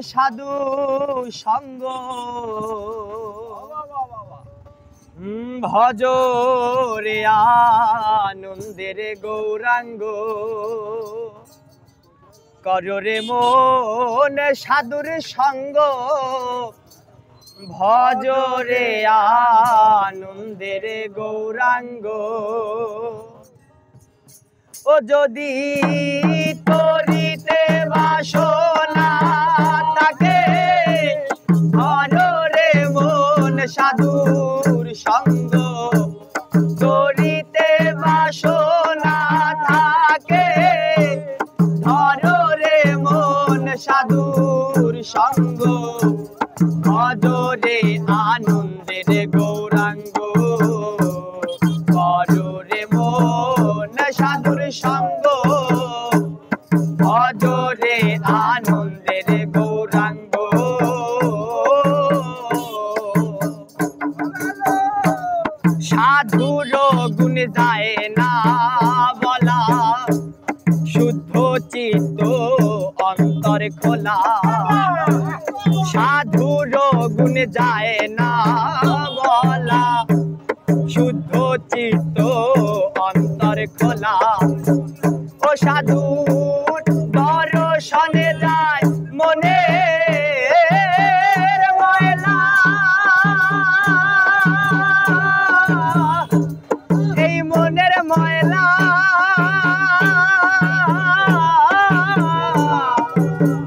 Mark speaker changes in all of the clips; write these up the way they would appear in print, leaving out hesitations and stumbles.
Speaker 1: সাধু সঙ্গ ভজ রে আনন্দের গৌরাঙ্গ কর রে মন সাধুর সঙ্গ ভজ রে আনন্দের গৌরাঙ্গ ও যদি করিতে বাসনা থাকে ধর রে মন সাধুর সঙ্গ করিতে বাসনা থাকে ধর রে মন সাধুর সঙ্গ ভজ রে আনন্দের গৌরাঙ্গ কর রে মন সাধুর সঙ্গ ভজ রে আনন্দের গৌরাঙ্গ সাধুর গুণ যায় না বলা শুদ্ধ চিত্ত অন্তর খোলা সাধুর গুণ যায় না বলা শুদ্ধ চিত্ত অন্তর খোলা ও সাধু দর্শনে যায় মনে ময়লা এই মনের ময়লা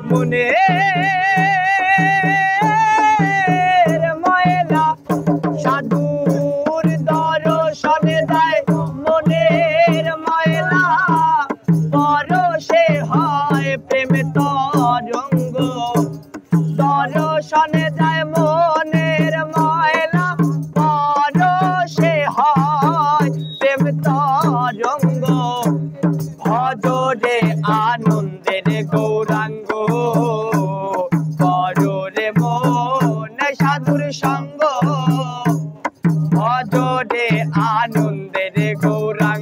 Speaker 1: মনে সাধুর দর্শনে যায় মনের ময়লা পরশে হয় প্রেম তরঙ্গ দর্শনে যায় মনের ময়লা পরশে হয় প্রেম তরঙ্গ ভজ রে আনন্দের গৌরাঙ্গ কর রে মন সাধুর সঙ্গ ভজ রে আনন্দের গৌরাঙ্গ